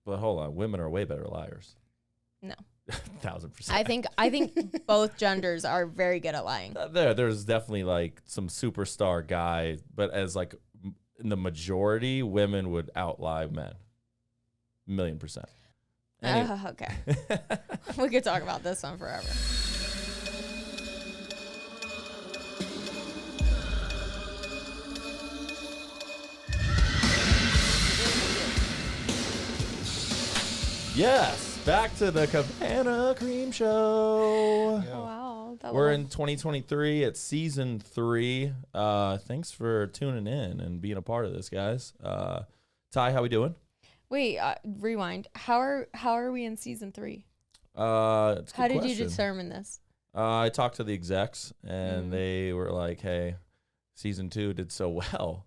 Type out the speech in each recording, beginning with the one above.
But hold on, women are way better liars. No. 1000%. I think both genders are very good at lying. There's definitely like some superstar guy, but as like in the majority, women would outlie men. 1,000,000%. Anyway. Okay. We could talk about this one forever. Yes, back to the Cabana Cream Show. Oh, wow. We're in 2023. It's season 3. Thanks for tuning in and being a part of this, guys. Ty, how we doing? Wait, rewind. How are we in season 3? How did you determine this? I talked to the execs, and they were like, "Hey, season 2 did so well."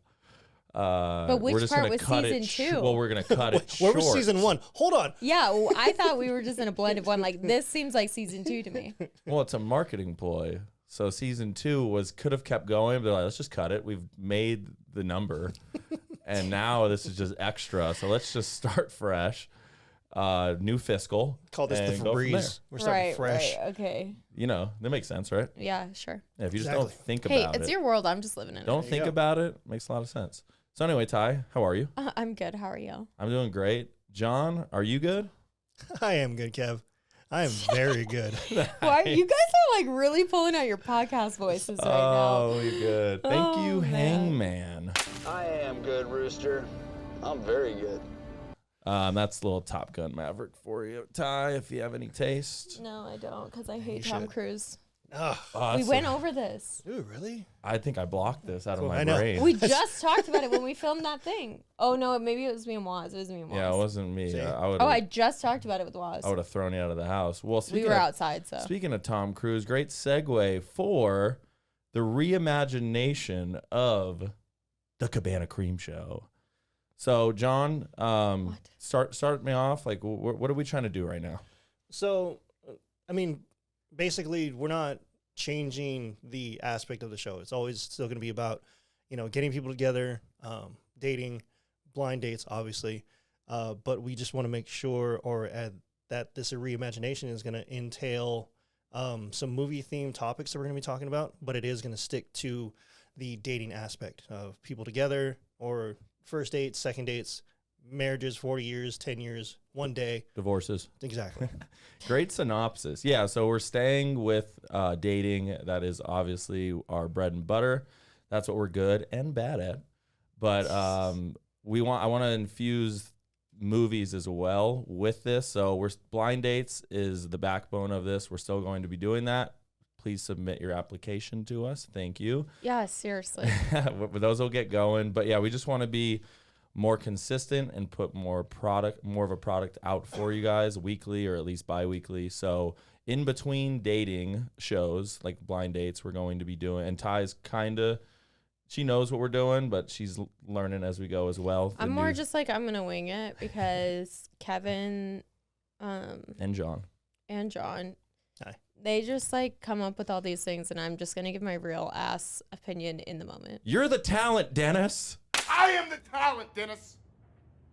But which we're just part gonna was cut season 2? Well, we're gonna cut it. Where short. was season 1? Hold on. Yeah, well, I thought we were just in a blend of one. Like, this seems like season 2 to me. Well, it's a marketing ploy. So season 2 could have kept going, but they're like, let's just cut it. We've made the number, and now this is just extra. So let's just start fresh. New fiscal. Call this the Febreze. We're starting fresh. Right, okay. You know, that makes sense, right? Yeah, sure. Yeah, if you just Exactly. don't think Hey, about it. it's your world. I'm just living in Don't it. think go. about it. Makes a lot of sense. So anyway, Ty, how are you? I'm good. How are you? I'm doing great. John, are you good? I am good, Kev. I am very good. Why you guys are like really pulling out your podcast voices right now? Oh, you're good. Thank Oh, you, man. Hangman. I am good, Rooster. I'm very good. That's a little Top Gun Maverick for you, Ty, if you have any taste. No, I don't, because I hate You Tom should. Cruise. Ugh. Oh, We that's went over this. Ooh, really? I think I blocked this out of Cool, my I know. brain. We just talked about it when we filmed that thing. Oh no, maybe it was me and Waz. It was me and Waz. Yeah, it wasn't me. See? I just talked about it with Waz. I would have thrown you out of the house. Well, We speaking were of, outside, so. Speaking of Tom Cruise, great segue for the reimagination of the Cabana Cream Show. So, John, start me off. Like, what are we trying to do right now? So, I mean, basically, we're not changing the aspect of the show. It's always still going to be about, getting people together, dating, blind dates, obviously. But we just want to make sure that this reimagination is going to entail some movie-themed topics that we're going to be talking about, but it is going to stick to the dating aspect of people together or first dates, second dates, marriages, 40 years, 10 years, one day. Divorces. Exactly. Great synopsis. Yeah, so we're staying with dating. That is obviously our bread and butter. That's what we're good and bad at. But I want to infuse movies as well with this. So blind dates is the backbone of this. We're still going to be doing that. Please submit your application to us. Thank you. Yeah, seriously. Those will get going. But yeah, we just want to be more consistent and put more of a product out for you guys weekly or at least bi-weekly. So in between dating shows like blind dates, we're going to be doing, and Ty's she knows what we're doing, but she's learning as we go as well. I'm more just like, I'm going to wing it because Kevin and John. Hi. They just like come up with all these things, and I'm just going to give my real ass opinion in the moment. You're the talent, Dennis. I am the talent, Dennis.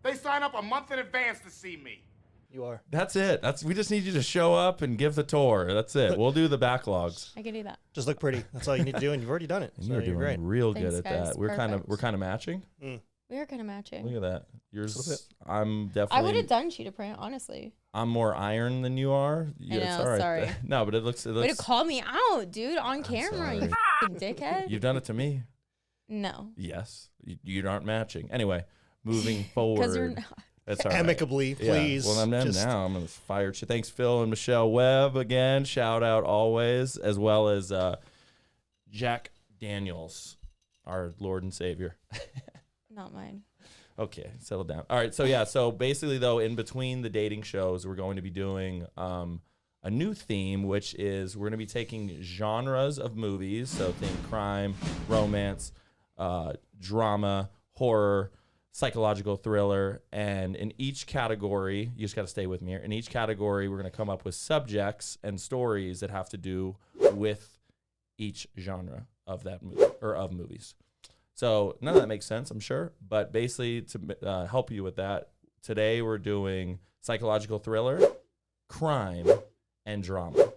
They sign up a month in advance to see me. You are. That's it. We just need you to show up and give the tour. That's it. We'll do the backlogs. I can do that. Just look pretty. That's all you need to do, and you've already done it. And So you're doing great. real Thanks, good at guys. that. We're Perfect. kind of matching. We are kind of matching. Look at that. Yours. Little bit. I'm definitely. I would have done cheetah print, honestly. I'm more iron than you are. Yeah, it's know, all right. sorry. No, but it looks. Way to call me out, dude, on camera, you sorry. f***ing dickhead. You've done it to me. No. Yes. You aren't matching. Anyway, moving Because forward. you're not. That's all right. Amicably, please. Yeah. Well, I'm just- now. I'm gonna fire. Thanks, Phil and Michelle Webb again. Shout out always, as well as Jack Daniels, our Lord and Savior. Not mine. Okay, settle down. All right, so yeah, so basically though, in between the dating shows, we're going to be doing a new theme, which is we're going to be taking genres of movies, so think crime, romance, drama, horror, psychological thriller, and in each category, you just got to stay with me here. In each category, we're going to come up with subjects and stories that have to do with each genre of that movie or of movies. So none of that makes sense, I'm sure, but basically to help you with that, today we're doing psychological thriller, crime, and drama.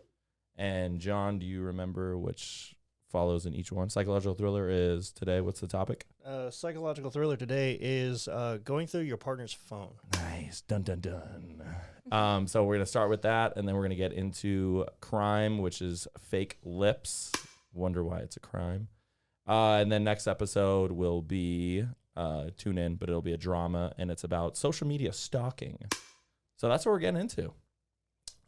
And John, do you remember which follows in each one? Psychological thriller is today. What's the topic? Psychological thriller today is going through your partner's phone. Nice. Dun, dun, dun. So we're going to start with that, and then we're going to get into crime, which is fake lips. Wonder why it's a crime. And then next episode will be, tune in, but it'll be a drama, and it's about social media stalking. So that's what we're getting into.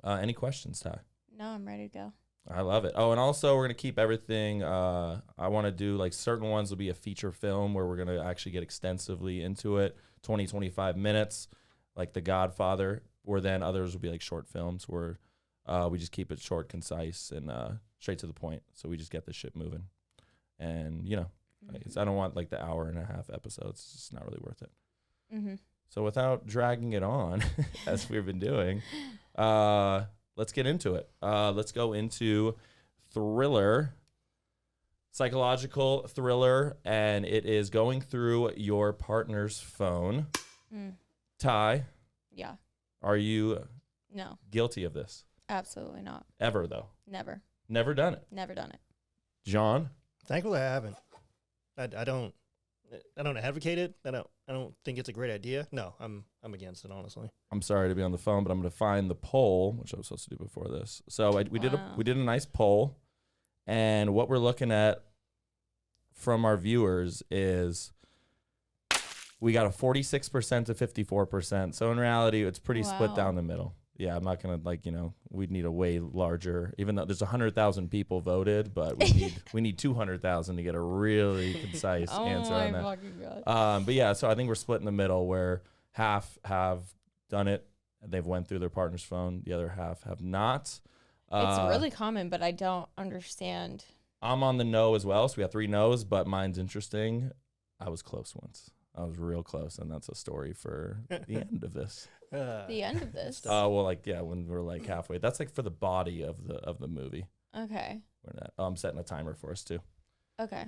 Any questions, Ty? No, I'm ready to go. I love it. Oh, and also we're going to keep everything. I want to do like certain ones will be a feature film where we're going to actually get extensively into it, 20, 25 minutes, like The Godfather, or then others will be like short films where we just keep it short, concise, and straight to the point. So we just get this shit moving. And, you know, I don't want like the hour and a half episodes. It's just not really worth it. Mm-hmm. So without dragging it on, as we've been doing, let's get into it. Let's go into thriller, psychological thriller, and it is going through your partner's phone. Ty, Yeah. are you No, guilty of this? absolutely not. Ever, though? Never. Never done it. Never done it. John? Thankfully, I haven't. I don't advocate it. I don't think it's a great idea. No, I'm against it, honestly. I'm sorry to be on the phone, but I'm going to find the poll, which I was supposed to do before this. So we did a nice poll, and what we're looking at from our viewers is we got a 46% to 54%. So in reality, it's pretty split Wow. down the middle. Yeah, I'm not going to we'd need a way larger, even though there's 100,000 people voted, but we need 200,000 to get a really concise answer on that. Fucking God. But yeah, so I think we're split in the middle where half have done it. They've went through their partner's phone. The other half have not. It's really common, but I don't understand. I'm on the no as well. So we have 3 no's, but mine's interesting. I was close once. I was real close, and that's a story for the end of this. The end of this. Well, when we're like halfway. That's like for the body of the movie. Okay. I'm setting a timer for us too. Okay.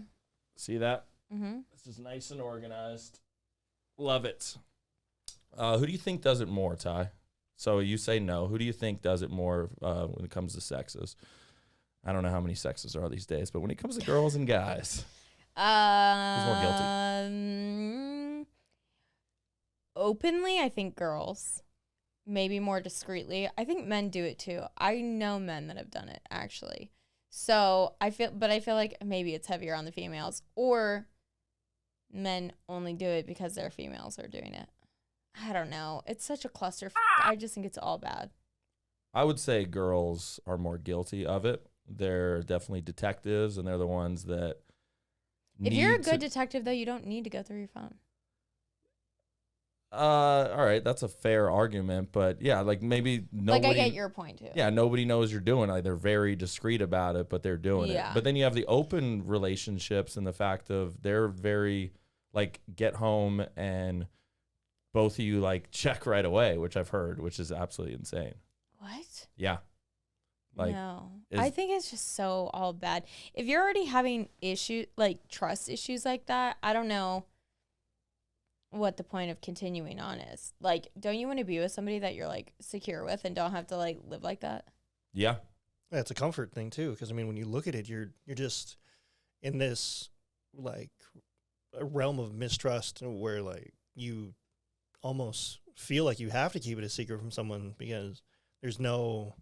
See that? Mm-hmm. This is nice and organized. Love it. Who do you think does it more, Ty? So you say no. Who do you think does it more when it comes to sexes? I don't know how many sexes there are these days, but when it comes to girls and guys, who's more guilty? Openly, I think girls. Maybe more discreetly. I think men do it too. I know men that have done it, actually. So I feel like maybe it's heavier on the females, or men only do it because their females are doing it. I don't know. It's such a cluster. I just think it's all bad. I would say girls are more guilty of it. They're definitely detectives, and they're the ones that If you're a good detective, though, you don't need to go through your phone. All right, that's a fair argument, but yeah, like maybe nobody. Like I get your point too. Yeah, nobody knows you're doing it. Like, they're very discreet about it, but they're doing it. Yeah. But then you have the open relationships and the fact of they're very like get home and both of you like check right away, which I've heard, which is absolutely insane. What? Yeah. Like, no, I think it's just so all bad. If you're already having trust issues like that, I don't know what the point of continuing on is. Like, don't you want to be with somebody that you're like secure with and don't have to like live like that? Yeah. Yeah, it's a comfort thing too, because I mean, when you look at it, you're just in this like a realm of mistrust where like you almost feel like you have to keep it a secret from someone because there's no,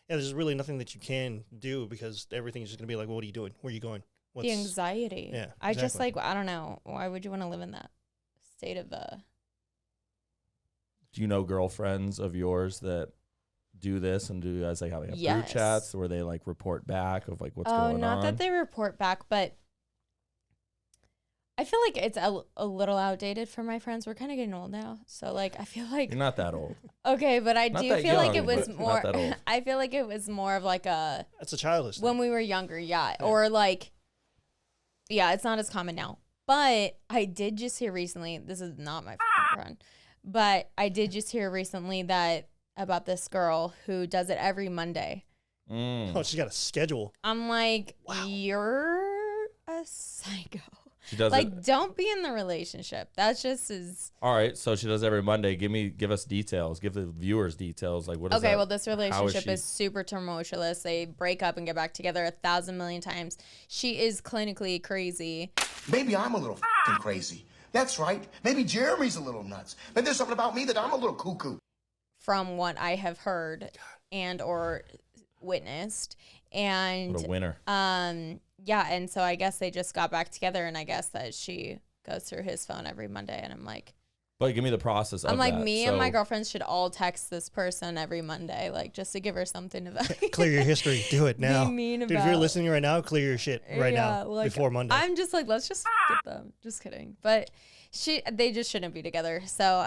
there's really nothing that you can do because everything's just gonna be like, well, what are you doing? Where are you going? The anxiety. Yeah, I just exactly. I don't know. Why would you want to live in that state of Do you know girlfriends of yours that do this, and do you guys like have group Yes. chats where they like report back of like what's going on? Not that they report back, but I feel like it's a little outdated for my friends. We're kind of getting old now, so like I feel like You're not that old. okay, but I Not do that feel like it young, was but more. not that old. I feel like it was more of like a That's a childish thing. when we were younger, yeah, or like, yeah, it's not as common now. But I did just hear recently. This is not my f***ing friend, but I did just hear recently that about this girl who does it every Monday. Oh, she's got a schedule. I'm like, you're a psycho. She does Like, it. don't be in the relationship. That's just as All right, so she does every Monday. Give us details. Give the viewers details. Like, what is okay. that? Well, this How relationship she? is super tumultuous. They break up and get back together 1,000 million times. She is clinically crazy. Maybe I'm a little f***ing crazy. That's right. Maybe Jeremy's a little nuts. Maybe there's something about me that I'm a little cuckoo. From what I have heard and or witnessed. And What a winner. yeah, and so I guess they just got back together, and I guess that she goes through his phone every Monday, and I'm like, But give me the process of I'm like, that. me and my So- girlfriends should all text this person every Monday, like just to give her something to value. Clear your history. Do it now. mean Dude, if you're about- listening right now, clear your shit right now like, before Monday. I'm just like, let's just get them. Just kidding. But they just shouldn't be together. So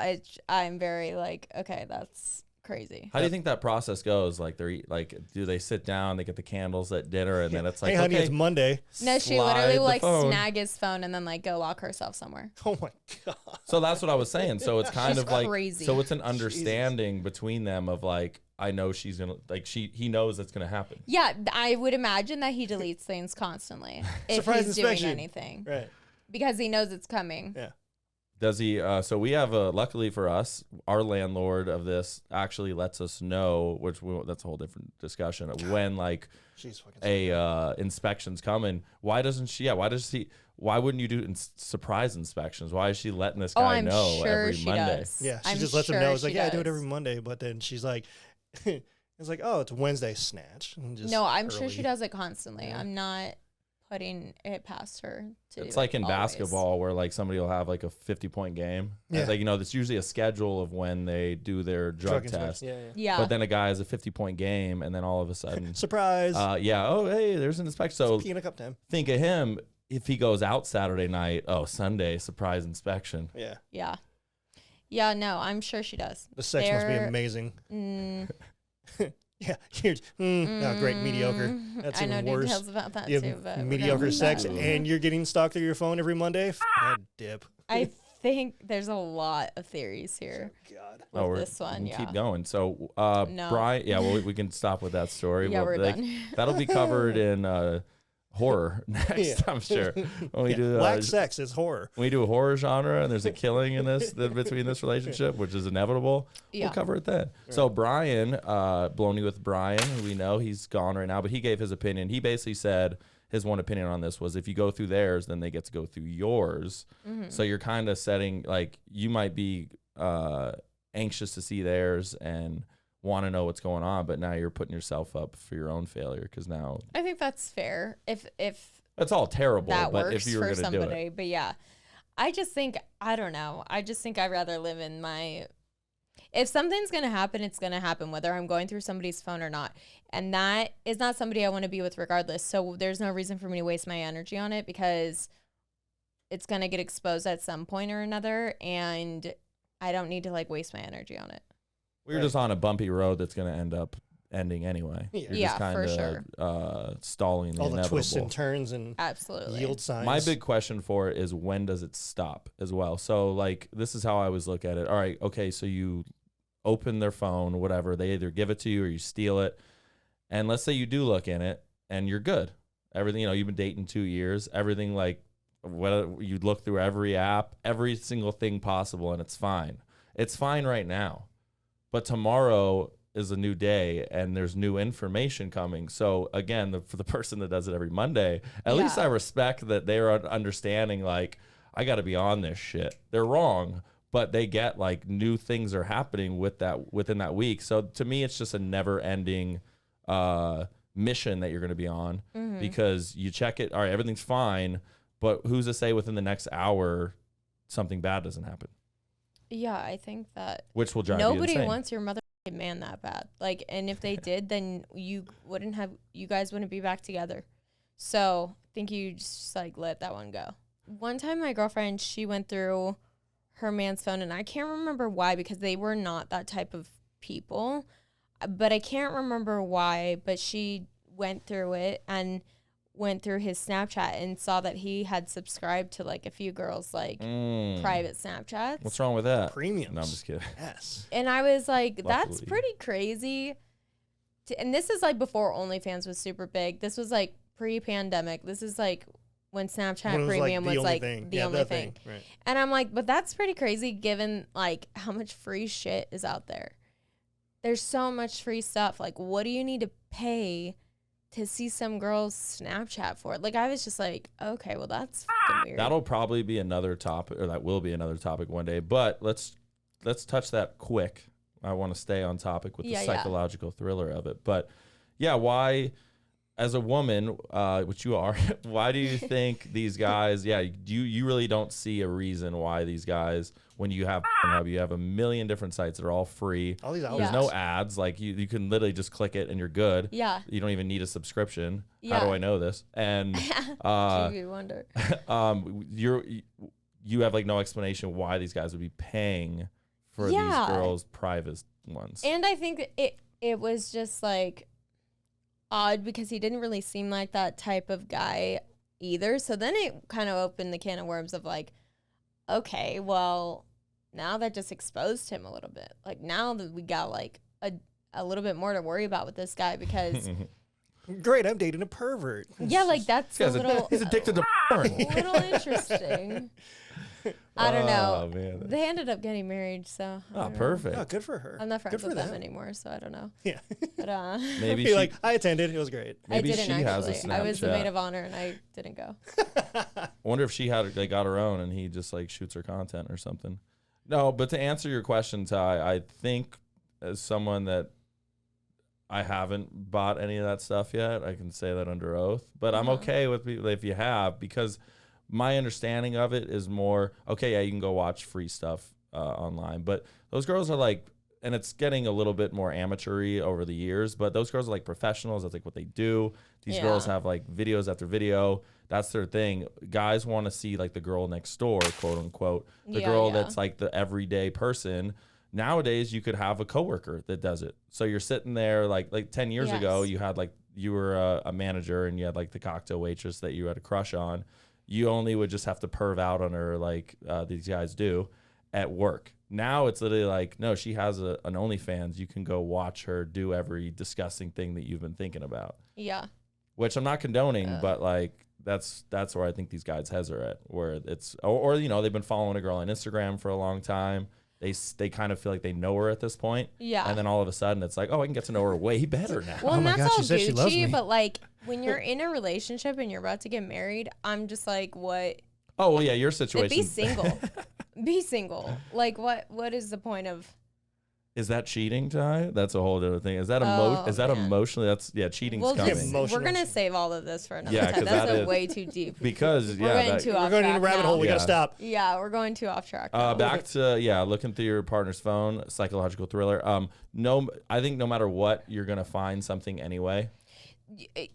I'm very like, okay, that's crazy. How do you think that process goes? Like, do they sit down, they get the candles at dinner, and then it's like, hey, honey, okay, it's Monday. No, she slide literally the will like phone. snag his phone and then like go lock herself somewhere. Oh my god. So that's what I was saying. So it's kind She's of like, crazy. so it's an understanding between them of like, I know she's gonna like he knows it's gonna happen. Yeah, I would imagine that he deletes things constantly if Surprise he's inspection. doing anything Right. because he knows it's coming. Yeah. Does he? So we have luckily for us, our landlord of this actually lets us know, that's a whole different discussion of when like She's fucking inspection's coming. Why doesn't she? Yeah, why wouldn't you do surprise inspections? Why is she letting this guy I'm know sure every she Monday? does. Yeah, she I'm just lets him sure know. It's like, she yeah, I do it does. every Monday. But then she's like, it's like, oh, it's Wednesday, snatch. And just No, I'm sure early. she does it constantly. I'm not putting it past her to do It's like it in always. basketball where like somebody will have like a 50-point game. Yeah. Like, that's usually a schedule of when they do their drug inspection. test. Yeah. Yeah. But then a guy has a 50-point game, and then all of a sudden, Surprise. oh, hey, there's an inspection. So Pee in a cup time. think of him if he goes out Saturday night. Oh, Sunday surprise inspection. Yeah. Yeah. Yeah, no, I'm sure she does. The sex must be They're- amazing. Mm, Yeah. Here's, great, mediocre. That's I know even worse. details about that You too, have but we're mediocre gonna sex, leave that. and you're getting stalked through your phone every Monday. That dip. I think there's a lot of theories here God. with this one. we Yeah. can keep going. So, No. Brian, yeah, well, we can stop with that story. Yeah, we're like, done. That'll be covered in horror next, Yeah. I'm sure. When we do Black sex is horror. when we do a horror genre and there's a killing in between this relationship, which is inevitable, Yeah. we'll cover it then. So Brian, Bloney with Brian, who we know he's gone right now, but he gave his opinion. He basically said his one opinion on this was if you go through theirs, then they get to go through yours. Mm-hmm. So you're kind of setting, like, you might be anxious to see theirs and want to know what's going on, but now you're putting yourself up for your own failure because now I think that's fair. If that's all terrible. that but works if you were for going to do somebody, it, but yeah, I just think I don't know. I just think I'd rather live in my. If something's gonna happen, it's gonna happen whether I'm going through somebody's phone or not, and that is not somebody I want to be with regardless. So there's no reason for me to waste my energy on it because it's gonna get exposed at some point or another, and I don't need to like waste my energy on it. we're just on a bumpy road that's going to end up ending anyway. Yeah. You're Yeah, just for kinda, stalling the All the inevitable. twists and turns and Absolutely. yield signs. My big question for it is when does it stop as well? So like this is how I always look at it. All right, okay, so you open their phone, whatever, they either give it to you or you steal it. And let's say you do look in it and you're good. Everything, you've been dating 2 years, everything like what you look through every app, every single thing possible, and it's fine. It's fine right now. But tomorrow is a new day and there's new information coming. So again, for the person that does it every Monday, at least Yeah. I respect that they're understanding like I got to be on this shit. They're wrong, but they get like new things are happening within that week. So to me, it's just a never-ending mission that you're going to be on because you check it. All right, everything's fine, but who's to say within the next hour something bad doesn't happen, Yeah, I think that which will drive nobody you insane. wants your mother man that bad. Like, and if they did, then you guys wouldn't be back together. So I think you just like let that one go. One time my girlfriend, she went through her man's phone and I can't remember why because they were not that type of people, but I can't remember why, but she went through it and went through his Snapchat and saw that he had subscribed to like a few girls like private Snapchats. What's wrong with that? Premiums. No, I'm just kidding. Yes. And I was like, that's Luckily. pretty crazy. And this is like before OnlyFans was super big. This was like pre-pandemic. This is like when Snapchat When it was, Premium the was only like thing. the Yeah, only that thing. Right. And I'm like, but that's pretty crazy given like how much free shit is out there. There's so much free stuff. Like, what do you need to pay to see some girls Snapchat for it? Like, I was just like, okay, well, that's fucking weird. That'll probably be another topic, or that will be another topic one day. But let's touch that quick. I want to stay on topic with the psychological thriller of it. But yeah, why, as a woman, which you are, why do you think these guys? Yeah, you really don't see a reason why these guys, when you have Pornhub, you have a million different sites that are all free. All these There's outlets. no ads. Like you can literally just click it and you're good. Yeah. You don't even need a subscription. Yeah. How do I know this? And Gee, wonder. you have like no explanation why these guys would be paying for these girls' private ones. And I think it was just like odd because he didn't really seem like that type of guy either. So then it kind of opened the can of worms of like, okay, well, now that just exposed him a little bit. Like now that we got like a little bit more to worry about with this guy because Great, I'm dating a pervert. yeah, like that's a little he's addicted to porn. a little interesting. I don't know. Oh, man. They ended up getting married, so I don't know. Perfect. Oh, good for her. I'm not friends Good for with them them. anymore, so I don't know. Yeah. But Maybe Be she, like, I attended. It was great. maybe I didn't she has a actually. I was the Snapchat. maid of honor, and I didn't go. I wonder if she had got her own and he just like shoots her content or something. No, but to answer your question, Ty, I think as someone that I haven't bought any of that stuff yet, I can say that under oath. But I'm okay with people if you have, because my understanding of it is more, okay, yeah, you can go watch free stuff online. But those girls are like, and it's getting a little bit more amateur-y over the years, but those girls are like professionals. That's like what they do. These girls have like videos after video. That's their thing. Guys want to see like the girl next door, quote unquote, the girl that's like the everyday person. Nowadays, you could have a coworker that does it. So you're sitting there like 10 years ago, you had like, you were a manager and you had like the cocktail waitress that you had a crush on. You only would just have to perv out on her like these guys do at work. Now it's literally like, no, she has an OnlyFans. You can go watch her do every disgusting thing that you've been thinking about. Yeah. Which I'm not condoning, but like that's where I think these guys' heads are at, where it's or you know, they've been following a girl on Instagram for a long time. They kind of feel like they know her at this point. Yeah. And then all of a sudden it's like, oh, I can get to know her way better now. Well, Oh and my that's God, all she said she loves Gucci, me. but like when you're in a relationship and you're about to get married, I'm just like, what? Oh, well, yeah, your Then situation. be single. Be single. Like what is the point of? Is that cheating, Ty? That's a whole other thing. Is that Oh, is that man. emotionally? That's cheating's We'll coming. just, Emotional. we're gonna save all of this for another Yeah, time. 'cause That's that is- way too deep. Because We're yeah, going that, too We're off going track in a rabbit now. hole. We Yeah. gotta stop. Yeah, we're going too off track. Now. back to looking through your partner's phone, psychological thriller. No, I think no matter what, you're gonna find something anyway.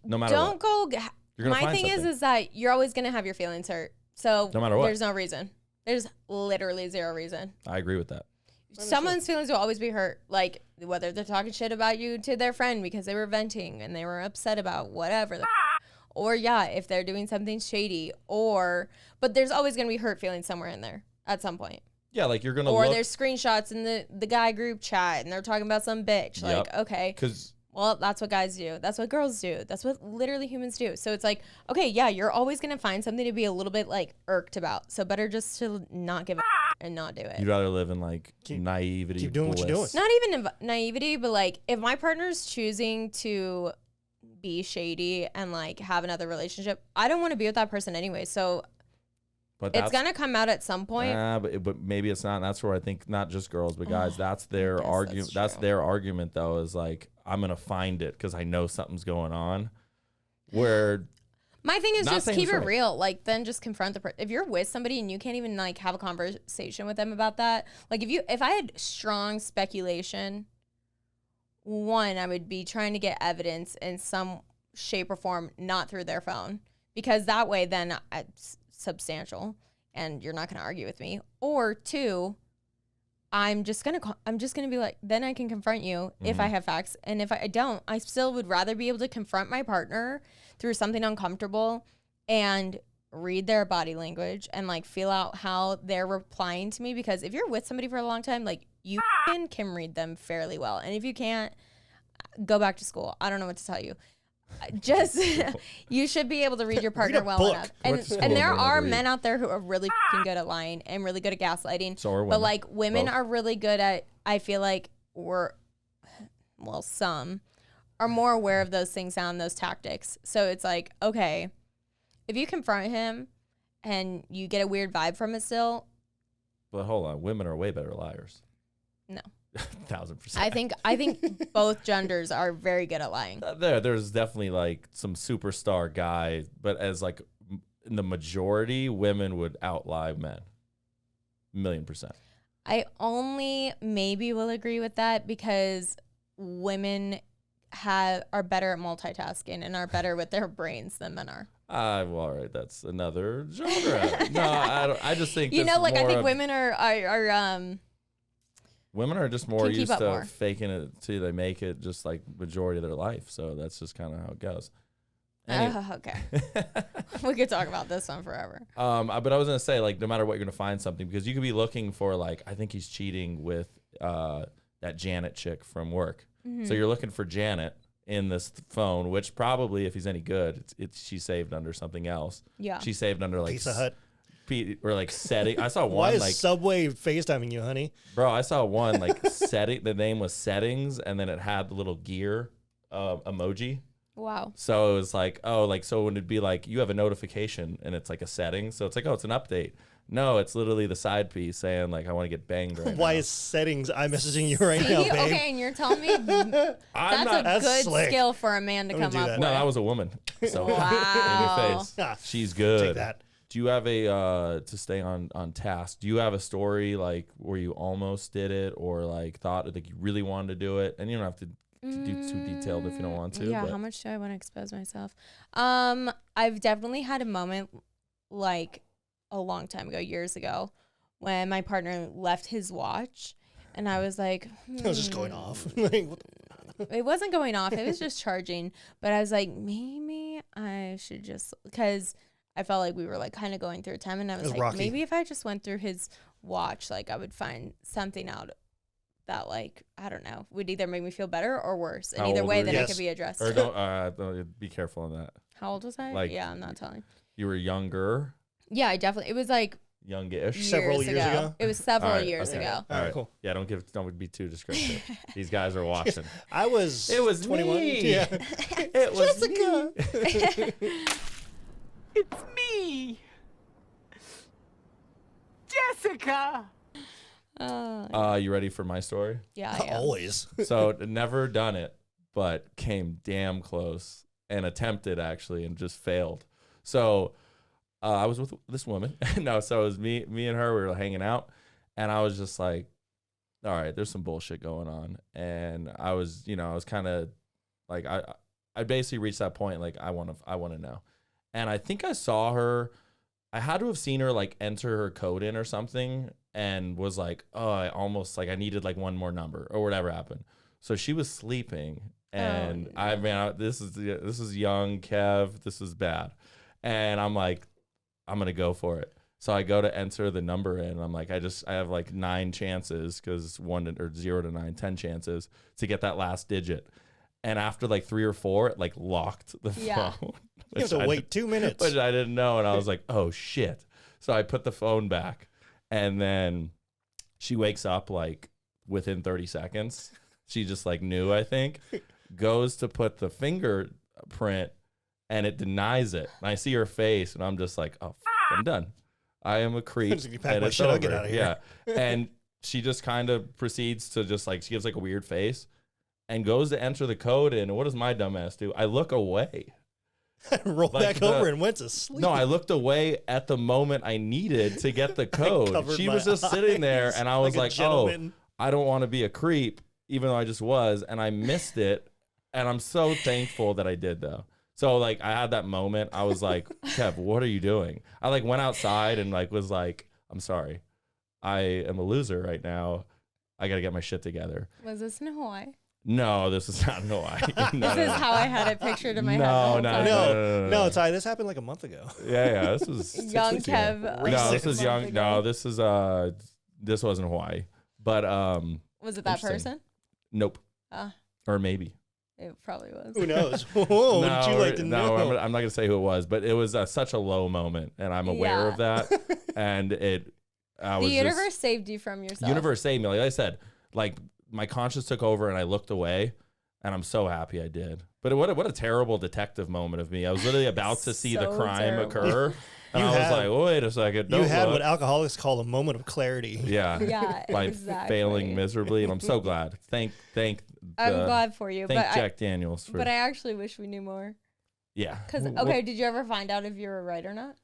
No matter Don't what. go. You're gonna My find thing something. is that you're always gonna have your feelings hurt. So No matter what. there's no reason. There's literally zero reason. I agree with that. Someone's feelings will always be hurt, like whether they're talking shit about you to their friend because they were venting and they were upset about whatever, or if they're doing something shady, but there's always gonna be hurt feelings somewhere in there at some point. Yeah, like you're gonna Or look there's screenshots in the guy group chat and they're talking about some bitch. Like, Yep. okay, because well, that's what guys do. That's what girls do. That's what literally humans do. So it's like, okay, yeah, you're always going to find something to be a little bit like irked about. So better just to not give a and not do it. you'd rather live in like naivety. keep doing what you're doing. bliss. Not even naivety, but like if my partner's choosing to be shady and like have another relationship, I don't want to be with that person anyway. So But it's going to come out at some point. but maybe it's not. And that's where I think not just girls but guys. That's their guess argument. that's That's true. their argument though. Is like I'm gonna find it because I know something's going on. Where My thing is Not just saying keep it's it right. real. Like, then just confront the person. If you're with somebody and you can't even like have a conversation with them about that, like if I had strong speculation, one, I would be trying to get evidence in some shape or form, not through their phone, because that way then it's substantial and you're not going to argue with me. Or two, I'm just gonna be like, then I can confront you if I have facts, and if I don't, I still would rather be able to confront my partner through something uncomfortable and read their body language and like feel out how they're replying to me. Because if you're with somebody for a long time, like you can read them fairly well, and if you can't, go back to school. I don't know what to tell you. just you should be able to read your partner a well book. enough. What's And cool there to are read? men out there who are really fucking good at lying and really good at gaslighting. So are But women. like women Both. are really good at, I feel like some are more aware of those things now and those tactics. So it's like, okay, if you confront him and you get a weird vibe from it still, But hold on, women are way better liars. no. 1000%. I think both genders are very good at lying. There's definitely like some superstar guy, but as like in the majority, women would outlie men. 1,000,000%. I only maybe will agree with that because women are better at multitasking and are better with their brains than men are. Well, all right, that's another genre. No, I don't. I just think You this know, like I more think of- women are women are just more can keep used up to more. faking it till they make it, just like majority of their life. So that's just kind of how it goes. Anyway. okay. We could talk about this one forever. But I was gonna say, like, no matter what, you're gonna find something because you could be looking for, like, I think he's cheating with that Janet chick from work. Mm-hmm. So you're looking for Janet in this phone, which probably, if he's any good, she's saved under something else. Yeah. She's saved under like Pizza Hut. or like setting. I saw Why one is like Subway FaceTiming you, honey? bro. I saw one like setting. The name was settings, and then it had the little gear emoji. Wow. So it was like, oh, like, so when it'd be like, you have a notification and it's like a setting. So it's like, oh, it's an update. No, it's literally the side piece saying like, I want to get banged right Why now. is settings? I'm messaging you right See? now, babe. Okay, and you're telling me I'm that's not. a That's good slick. skill for a man to I'm gonna come do up that. with. No, that was a woman. So Wow. in your face. Ah, She's good. Take that. Do you have a to stay on task? Do you have a story like where you almost did it or like thought like you really wanted to do it? And you don't have to do too detailed if you don't want to. Yeah, but how much do I want to expose myself? I've definitely had a moment like a long time ago, years ago, when my partner left his watch and I was like, I was just going off. Like, what the- It wasn't going off, it was just charging. But I was like, maybe I should just, because I felt like we were like kind of going through a time and I was was like, rocky. maybe if I just went through his watch, like I would find something out that like, I don't know, would either make me feel better or worse. And How either old way, were then you? it Yes. could be addressed. or don't be careful on that. How old was I? Like- Yeah, I'm not telling. You were younger, Yeah, I definitely, it was like youngish. Several years ago? It was several All right, years okay. ago. All right, cool. Yeah, don't be too descriptive. These guys are watching. I was. It was 21. me. Yeah. It was Jessica. It's me, Jessica. You ready for my story? Yeah, I am. Always. So never done it, but came damn close and attempted actually and just failed. So I was with this woman. No, so it was me and her. We were hanging out, and I was just like, all right, there's some bullshit going on. And I was kind of like, I basically reached that point like I want to know. And I think I saw her. I had to have seen her like enter her code in or something, and was like, oh, I needed like one more number or whatever happened. So she was sleeping, and this is young Kev. This is bad, and I'm like, I'm gonna go for it. So I go to enter the number in, and I'm like, I have like 9 chances because 0 to 9, 10 chances to get that last digit. And after like 3 or 4, it like locked the Yeah. phone. You have to wait 2 minutes. Which I didn't know. And I was like, oh shit. So I put the phone back, and then she wakes up like within 30 seconds. She just like knew, I think, goes to put the fingerprint and it denies it. And I see her face and I'm just like, oh, I'm done. I am a creep. Just, you pack and my it's shit, I'll over. get outta here. Yeah. And she just kind of proceeds to just like, she gives like a weird face and goes to enter the code in. And what does my dumbass do? I look away. Rolled Like back over and went to sleep. No, I looked away at the moment I needed to get the code. covered She my was just sitting there, eyes and I was like a like, gentleman. oh, I don't want to be a creep, even though I just was, and I missed it. And I'm so thankful that I did, though. So, like, I had that moment. I was like, Kev, what are you doing? I, like, went outside and, like, was like, I'm sorry. I am a loser right now. I got to get my shit together. Was this in Hawaii? No, this is not Hawaii. No, This is how I had it pictured in my head. the No, whole no, time. No, Ty, this happened like a month ago. Yeah, this was 6 Young weeks ago. Kev. No, Recent. this is young. No, this is this wasn't Hawaii, but Was it that Interesting. person? nope, Ah. or maybe It probably was. Who knows? Whoa, would you like to know? I'm not gonna say who it was, but it was such a low moment, and I'm aware of that. And the universe saved you from yourself. Universe saved me. Like I said, like my conscience took over, and I looked away, and I'm so happy I did. But what a terrible detective moment of me. I was literally about to see the crime occur. And I was like, oh, wait a second. You had what alcoholics call a moment of clarity. Yeah. Yeah, By exactly. failing miserably. And I'm so glad. I'm glad for you. Thank Jack Daniels. But I actually wish we knew more. Yeah. Because, okay, did you ever find out if you were right or not?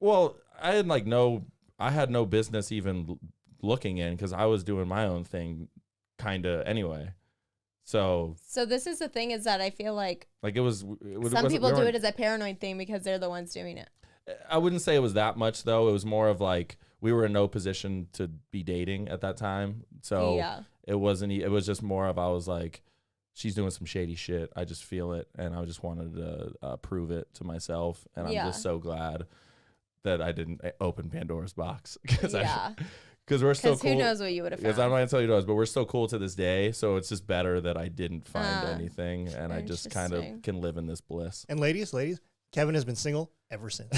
Well, I had no business even looking in because I was doing my own thing kind of anyway. So this is the thing is that I feel like it was some people do it as a paranoid thing because they're the ones doing it. I wouldn't say it was that much though. It was more of like we were in no position to be dating at that time. So it wasn't. It was just more of I was like, she's doing some shady shit. I just feel it, and I just wanted to prove it to myself. And I'm just so glad that I didn't open Pandora's box because we're so cool. Who knows what you would have found? Because I'm not gonna tell you those, but we're so cool to this day. So it's just better that I didn't find anything, and I just kind of can live in this bliss. And ladies, Kevin has been single ever since.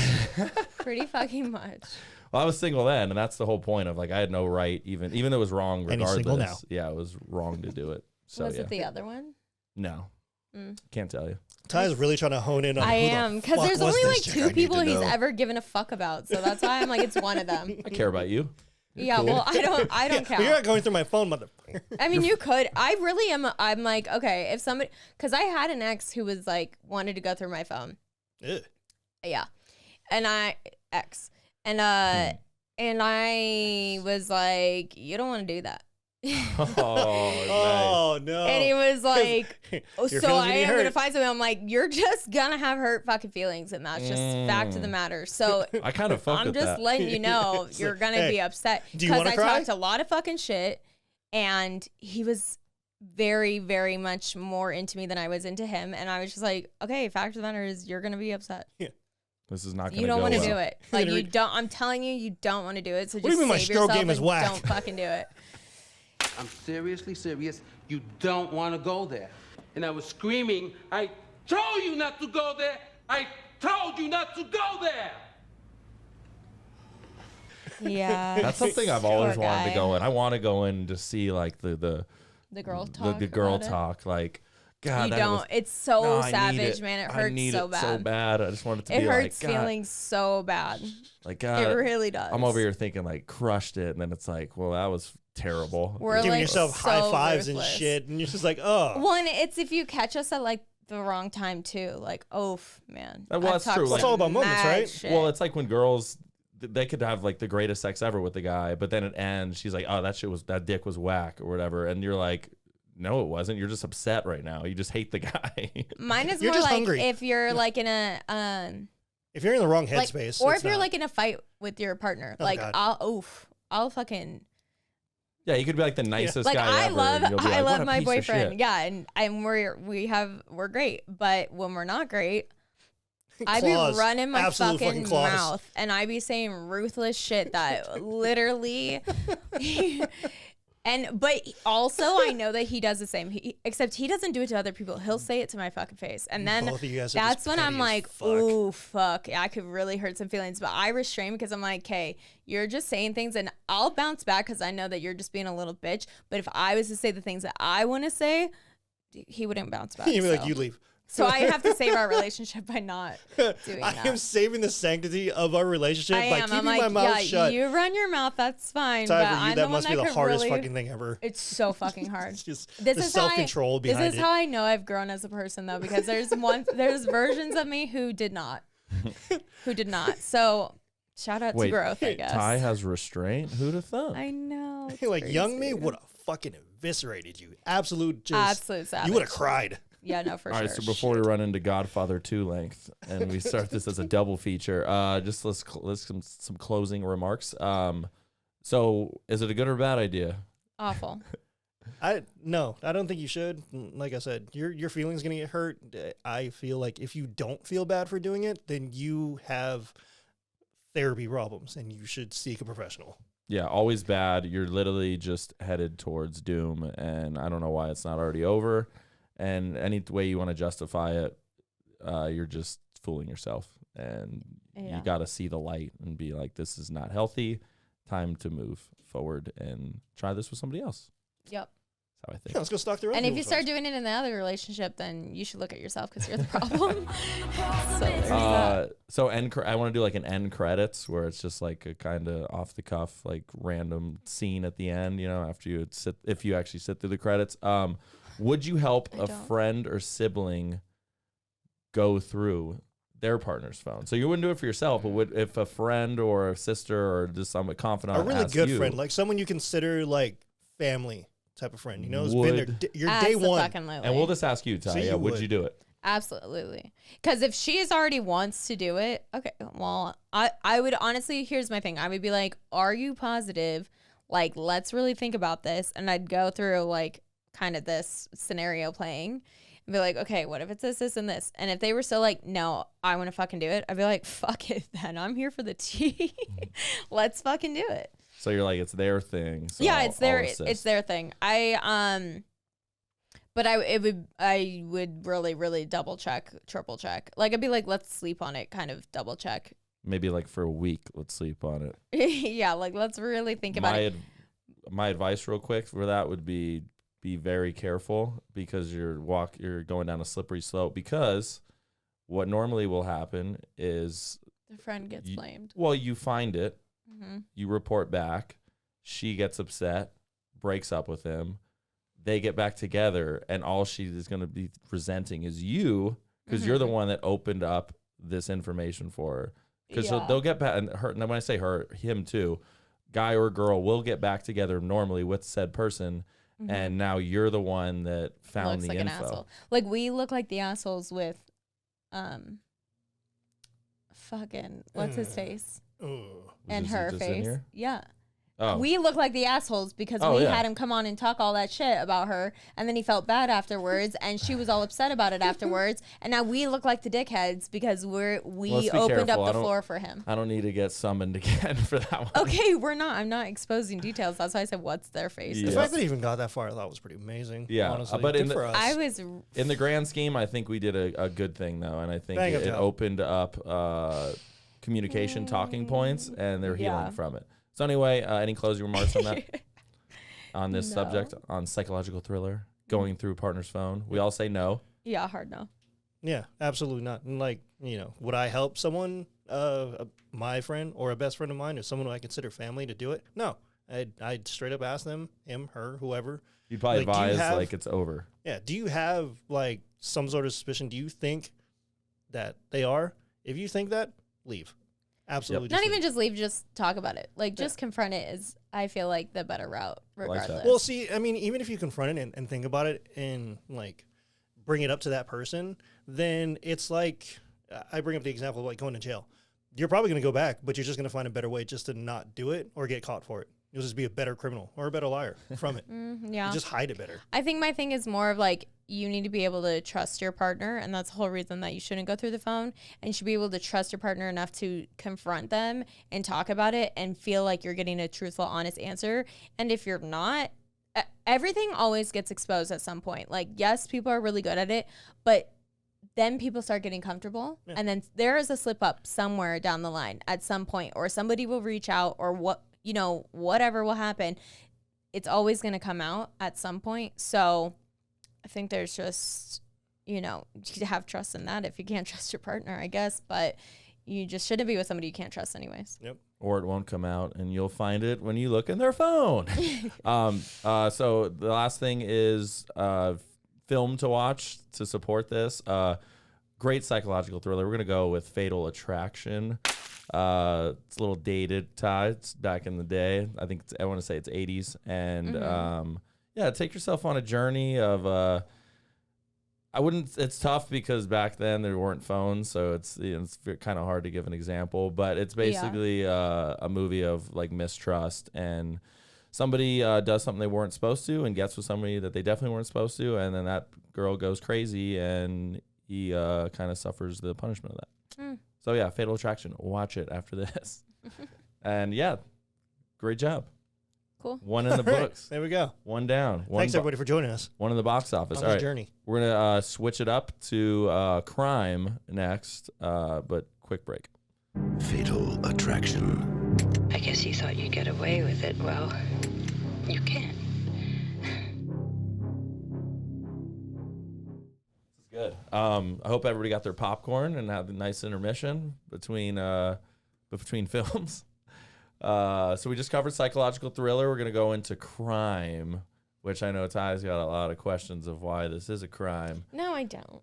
Pretty fucking much. Well, I was single then, and that's the whole point of like I had no right, even though it was wrong regardless. And he's single now. Yeah, it was wrong to do it. So was it the other one? No, can't tell you. Ty's really trying to hone in on. I am because there's only like two people he's know. ever given a fuck about, so that's why I'm like it's one of them. I care about you. Yeah, well, I don't count. You're not going through my phone, motherfucker. I mean, you could. I really am. I'm like, okay, if somebody, because I had an ex who was like wanted to go through my phone. Ugh. Yeah, and I was like, you don't want to do that. Oh no! And he was like, so I am hurt. gonna find something. I'm like, you're just gonna have hurt fucking feelings, and that's just fact of the matter. So I kind of fuck I'm with just that. letting you know you're gonna be upset because I talked a lot of fucking shit, and he was very, very much more into me than I was into him, and I was just like, okay, fact of the matter is you're gonna be upset. Yeah. This is not gonna You don't want to do it. Like you don't. I'm telling you, you don't want to do it. So What do just you mean my save stroke yourself game is and whack? don't fucking do it. I'm seriously serious. You don't want to go there. And I was screaming, I told you not to go there. I told you not to go there. Yeah. That's something I've always wanted to go in. I want to go in to see like the girl talk. The girl about it. talk. Like, God, You don't. It's so No, I need savage, it. man. It I hurts need so it bad. so bad. I just want it to It be hurts like, God, feelings so bad. like God, It really does. I'm over here thinking like crushed it, and then it's like, well, that was terrible. We're Giving like yourself so high fives ruthless. and shit, and you're just like, oh. Well, and it's if you catch us at like the wrong time too. Like, man. Well, I've that's talked true. some Like- It's all about moments, mad right? shit. Well, it's like when girls they could have like the greatest sex ever with the guy, but then it ends. She's like, oh, that dick was whack or whatever, and you're like, no, it wasn't. You're just upset right now. You just hate the guy. Mine is You're more just like hungry. if you're like in a If you're in the wrong like, headspace, or it's if you're not. like in a fight with your partner, Oh, like God. I'll fucking Yeah, you could be like the nicest like guy I ever. love and you'll be like, I what love a my piece of shit. boyfriend. Yeah, and we're great, but when we're not great, I be Claws. running my Absolute fucking claws. mouth and I be saying ruthless shit that literally but also I know that he does the same. Except he doesn't do it to other people. He'll say it to my fucking face. And then Both of you guys are that's just when petty I'm as like, fuck. ooh, fuck. I could really hurt some feelings. But I restrain because I'm like, okay, you're just saying things and I'll bounce back because I know that you're just being a little bitch. But if I was to say the things that I want to say, he wouldn't bounce back. You'd be like, so. you leave. So I have to save our relationship by not doing I that. am saving the sanctity of our relationship by keeping I'm my like, mouth yeah, shut. you run your mouth, that's fine. Ty, but for you, I'm that the one must be that the could hardest really, fucking thing ever. It's so fucking hard. It's just This the is how self-control behind This is it. how I know I've grown as a person, though, because there's versions of me who did not, So shout out to growth, I guess. Ty has restraint. Who'd have thought? I know. it's Like young me crazy. would have fucking eviscerated you. Absolute savage. You would have cried. Yeah, no, for All sure. right, so before we run into Godfather 2 length and we start this as a double feature, just let's some closing remarks. So is it a good or bad idea? Awful. I don't think you should. Like I said, your feelings gonna get hurt. I feel like if you don't feel bad for doing it, then you have therapy problems and you should seek a professional. Yeah, always bad. You're literally just headed towards doom, and I don't know why it's not already over. And any way you want to justify it, you're just fooling yourself. And you got to see the light and be like, this is not healthy. Time to move forward and try this with somebody else. Yep. Yeah, That's how I think. let's go stalk the rest. And if you start doing it in the other relationship, then you should look at yourself because you're the problem. So there's that. So I want to do like an end credits where it's just like a kind of off the cuff, like random scene at the end, you know, after you if you actually sit through the credits. Would you help a friend or sibling go through their partner's phone? So you wouldn't do it for yourself, but would if a friend or a sister or just some confidant, a really asked good you, friend, like someone you consider like family type of friend, you know, has been Would- there your day one. Absolutely. and we'll just ask you, Ty, So yeah, you would would. you do it? Absolutely. Because if she's already wants to do it, okay, well, I would honestly, here's my thing. I would be like, are you positive? Like, let's really think about this. And I'd go through like kind of this scenario playing and be like, okay, what if it's this, this, and this? And if they were still like, no, I want to fucking do it, I'd be like, fuck it then. I'm here for the tea. Let's fucking do it. So you're like, it's their thing. So Yeah, I'll it's their assist. thing. But I would really double check, triple check. Like I'd be like, let's sleep on it, kind of double check. Maybe like for a week, let's sleep on it. Yeah, like let's really think about it. My advice real quick for that would be very careful because you're going down a slippery slope, because what normally will happen is The friend gets blamed. well, you find it, Mm-hmm. you report back, she gets upset, breaks up with him, they get back together, and all she is going to be resenting is you because you're the one that opened up this information for her. Because they'll get back, and her. And when I say her, him too, guy or girl will get back together normally with said person, and now you're the one that found Looks the like an info. asshole. Like we look like the assholes with, fucking what's his face and Was her he just in face. here? Yeah. Oh, We look like the assholes because Oh, we yeah. had him come on and talk all that shit about her, and then he felt bad afterwards, and she was all upset about it afterwards, and now we look like the dickheads because we Let's be opened careful. up I the don't- floor for him. I don't need to get summoned again for that one. Okay, we're not. I'm not exposing details. That's why I said, "What's their face?" The Yeah. fact that he even got that far, I thought was pretty amazing. Yeah, honestly. but Good in the- for us. I was. In the grand scheme, I think we did a good thing though, and I think Bang it up job. opened up communication talking points, and they're Yeah. healing from it. So anyway, any closing remarks on that? On this No. subject, on psychological thriller, going through partner's phone? We all say no. Yeah, hard no. Yeah, absolutely not. And like, you know, would I help someone, my friend or a best friend of mine, or someone who I consider family, to do it? No, I'd straight up ask them, him, her, whoever. You'd probably Like, do you advise have- like it's over. Yeah. Do you have like some sort of suspicion? Do you think that they are? If you think that, leave. Absolutely. Not even leave. just leave. Just talk about it. Like, just confront it is. I feel like the better route, like that. regardless. Well, see, I mean, even if you confront it and think about it and like bring it up to that person, then it's like I bring up the example of like going to jail. You're probably going to go back, but you're just going to find a better way just to not do it or get caught for it. You'll just be a better criminal or a better liar from it. yeah. You just hide it better. I think my thing is more of like you need to be able to trust your partner, and that's the whole reason that you shouldn't go through the phone. And you should be able to trust your partner enough to confront them and talk about it and feel like you're getting a truthful, honest answer. And if you're not, everything always gets exposed at some point. Like, yes, people are really good at it, but then people start getting comfortable, and then there is a slip up somewhere down the line at some point, or somebody will reach out, or whatever will happen. It's always going to come out at some point. So I think there's just, you have trust in that if you can't trust your partner, I guess, but you just shouldn't be with somebody you can't trust anyways. Yep. Or it won't come out, and you'll find it when you look in their phone. So the last thing is film to watch to support this. Great psychological thriller. We're gonna go with Fatal Attraction. It's a little dated, Ty. It's back in the day. I think I want to say it's 80s, and take yourself on a journey of. It's tough because back then there weren't phones, so it's kind of hard to give an example. But it's basically a movie of like mistrust, and somebody does something they weren't supposed to and gets with somebody that they definitely weren't supposed to, and then that girl goes crazy, and he kind of suffers the punishment of that. So yeah, Fatal Attraction. Watch it after this, and yeah, great job. Cool. One in the All right, books. there we go. One down. One Thanks everybody for joining us One in the box office. on All this right. journey. We're going to switch it up to crime next, but quick break. Fatal Attraction. I guess you thought you'd get away with it. Well, you can't. Good. I hope everybody got their popcorn and had a nice intermission between films. So we just covered psychological thriller. We're going to go into crime, which I know Ty's got a lot of questions of why this is a crime. No, I don't.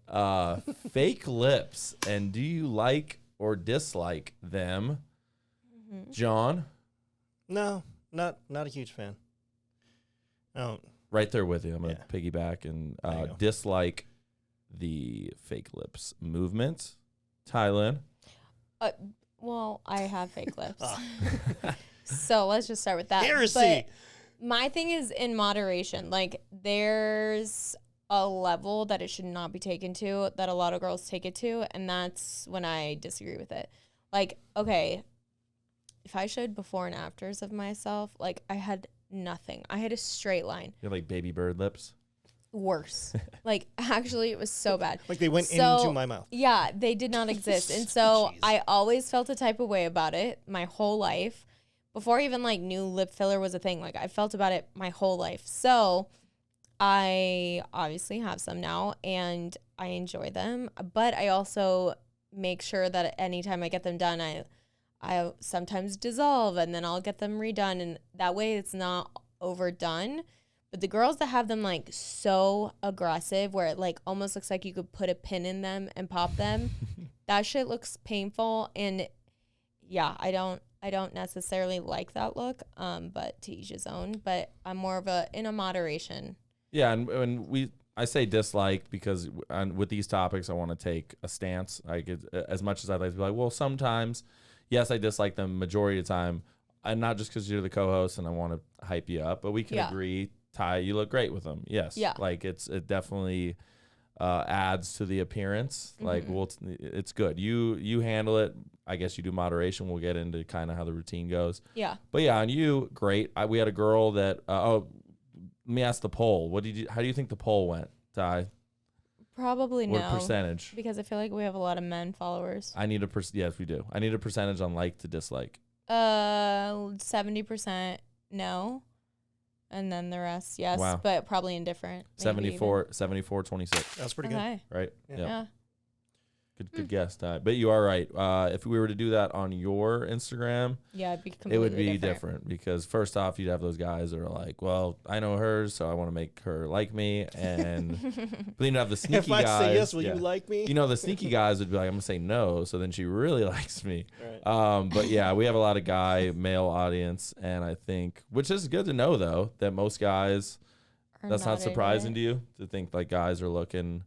Fake lips, and do you like or dislike them? Mm-hmm. John? No, not a huge fan. I don't. Right there with you. I'm going to piggyback and There you go. dislike the fake lips movement. Tylin? Well, I have fake lips. Ah. So let's just start with that. Heresy. But my thing is in moderation. Like, there's a level that it should not be taken to that a lot of girls take it to, and that's when I disagree with it. Like, okay, if I showed before and afters of myself, like, I had nothing. I had a straight line. You have like baby bird lips? Worse. Like, actually, it was so bad. Like they went into my mouth. Yeah, they did not exist. And so Jeez. I always felt a type of way about it my whole life. Before I even like knew lip filler was a thing, like I felt about it my whole life. So I obviously have some now and I enjoy them, but I also make sure that anytime I get them done, I sometimes dissolve and then I'll get them redone, and that way it's not overdone. But the girls that have them like so aggressive where it like almost looks like you could put a pin in them and pop them, that shit looks painful. And yeah, I don't necessarily like that look, but to each his own. But I'm more of in a moderation. Yeah, and I say dislike because with these topics, I want to take a stance. As much as I'd like to be like, well, sometimes, yes, I dislike them majority of the time, and not just because you're the co-host and I want to hype you up, but we can agree, Ty, you look great with them. Yes, yeah, like it definitely adds to the appearance. Mm-hmm. Like, well, it's good. You handle it. I guess you do moderation. We'll get into kind of how the routine goes. Yeah, but yeah, on you, great. We had a girl that. Let me ask the poll. How do you think the poll went, Ty? Probably no. What percentage? Because I feel like we have a lot of men followers. I need yes, we do. I need a percentage on like to dislike. 70% no. And then the rest, yes. Wow. But probably indifferent. 74, 26. That's pretty good. Right? Yeah. Good guess, Ty. But you are right. If we were to do that on your Instagram, it'd be completely it would be different because first off, you'd have those guys that are like, well, I know her, so I want to make her like me. And but then you'd have the sneaky if I guys. say yes, will you like me? You know, the sneaky guys would be like, I'm going to say no. So then she really likes me. Right. But yeah, we have a lot of male audience. And I think, which is good to know, though, that most guys, that's not surprising to you to think like guys are looking.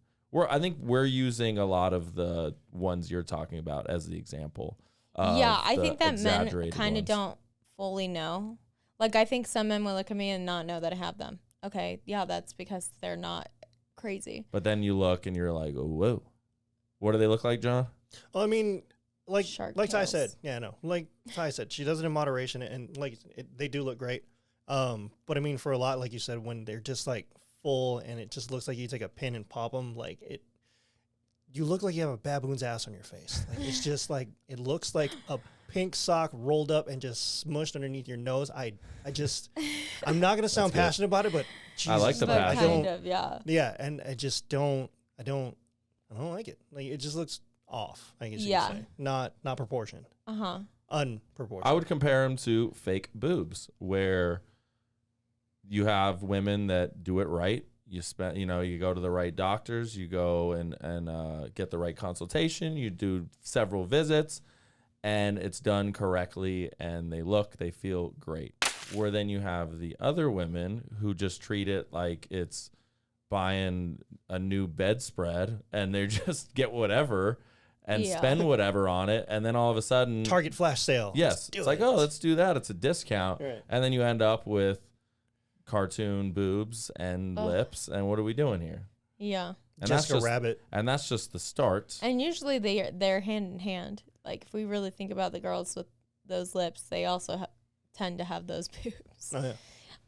I think we're using a lot of the ones you're talking about as the example. Yeah, I think that men kind of don't fully know. Like, I think some men will look at me and not know that I have them. Okay, yeah, that's because they're not crazy. But then you look and you're like, oh, whoa. What do they look like, John? Well, I mean, like Ty tails. said. Yeah, no. Like Ty said, she does it in moderation, and like they do look great. But I mean, for a lot, like you said, when they're just like full and it just looks like you take a pin and pop them, like you look like you have a baboon's ass on your face. Like, it's just like, it looks like a pink sock rolled up and just smushed underneath your nose. I'm not going to sound passionate about it, but Jesus, I like the passion. Kind of, yeah. Yeah, and I just don't like it. Like, it just looks off, I guess you could say. Not proportioned. Uh-huh. Unproportioned. I would compare them to fake boobs, where you have women that do it right. You go to the right doctors, you go and get the right consultation, you do several visits, and it's done correctly, and they feel great. Where then you have the other women who just treat it like it's buying a new bedspread, and they just get whatever and spend whatever on it, and then all of a sudden Target flash sale. Yes, it's like, oh, let's do that. It's a discount, right. And then you end up with cartoon boobs and lips, and what are we doing here? Yeah. And Jessica Rabbit. And that's just the start. And usually they're hand in hand. Like, if we really think about the girls with those lips, they also tend to have those boobs. Oh, yeah.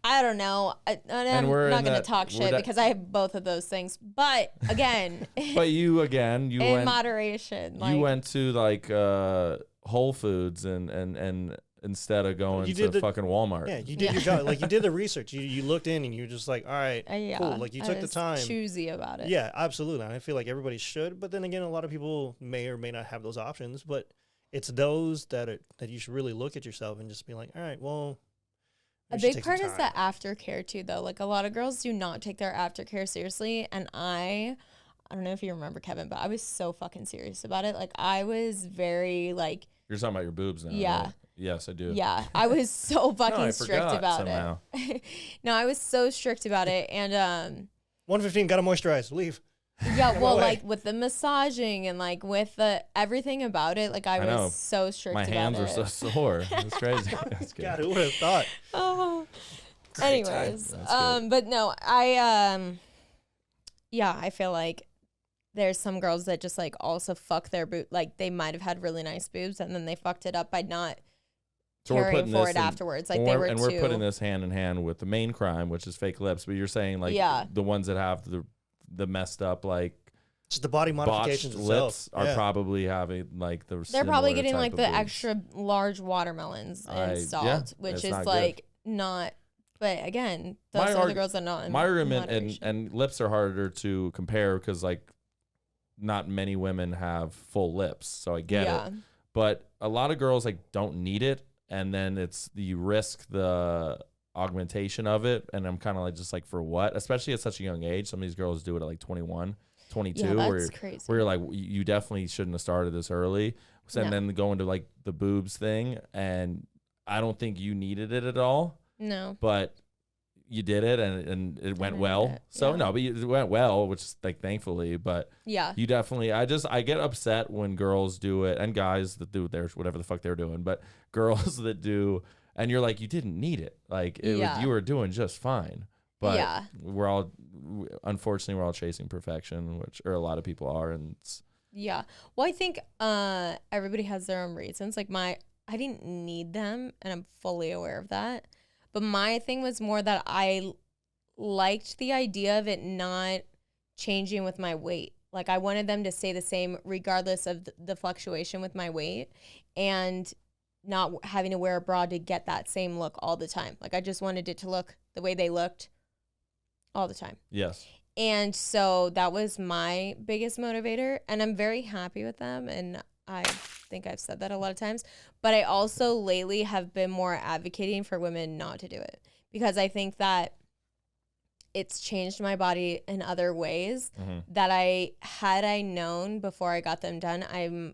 I don't know. I'm we're not in going to that- talk we're shit that- because I have both of those things. But again, But you in went moderation. Like, you went to like Whole Foods and instead of going You to did the- fucking Walmart. Yeah, you did your job. Like you did the research. You looked in and you were just like, all right, yeah, cool. Like you I took the was time. choosy about it. Yeah, absolutely. And I feel like everybody should. But then again, a lot of people may or may not have those options. But it's those that you should really look at yourself and just be like, all right, well. A big part is the aftercare too, though. Like a lot of girls do not take their aftercare seriously, and I don't know if you remember, Kevin, but I was so fucking serious about it. Like I was very like. You're talking about your boobs now. Yeah. Right? Yes, I do. Yeah, I was so fucking I strict forgot about somehow. it. No, I was so strict about it, and 1:15, gotta moisturize. Leave. yeah, well, like with the massaging and like with the everything about it, like I know. was so strict. My about hands it. are so sore. It's crazy. That's good. God, who would have thought? Oh. Great time. Anyways, That's good. but no, I yeah, I feel like there's some girls that just like also fuck their boob. Like they might have had really nice boobs and then they fucked it up by not So we're caring putting for this it in- afterwards. Like they were and too. we're putting this hand in hand with the main crime, which is fake lips. But you're saying like Yeah. the ones that have the messed up like Just the body botched modifications lips itself. are Yeah. probably having like the. They're probably similar getting type like of the boobs. extra large watermelons installed, which it's is not good. like not. But again, those My are the arg- girls that are not. In My argument moderation. and lips are harder to compare because like not many women have full lips, so I get Yeah. it. But a lot of girls like don't need it, and then you risk the augmentation of it, and I'm kind of like just like for what? Especially at such a young age. Some of these girls do it at like 21, 22, Yeah, where that's crazy. where you're like you definitely shouldn't have started this early. So, and No. then go into like the boobs thing, and I don't think you needed it at all. No. But you did it and it went I did well. it, So yeah. no, but it went well, which is like thankfully. But Yeah. you definitely, I get upset when girls do it and guys that do theirs, whatever the fuck they're doing. But girls that do, and you're like, you didn't need it. Like Yeah. you were doing just fine. But Yeah. unfortunately, we're all chasing perfection, or a lot of people are, and it's, Yeah. Well, I think everybody has their own reasons. Like I didn't need them, and I'm fully aware of that. But my thing was more that I liked the idea of it not changing with my weight. Like I wanted them to stay the same regardless of the fluctuation with my weight, and not having to wear a bra to get that same look all the time. Like I just wanted it to look the way they looked all the time. yes. And so that was my biggest motivator, and I'm very happy with them, and I think I've said that a lot of times, but I also lately have been more advocating for women not to do it, because I think that it's changed my body in other ways that had I known before I got them done, I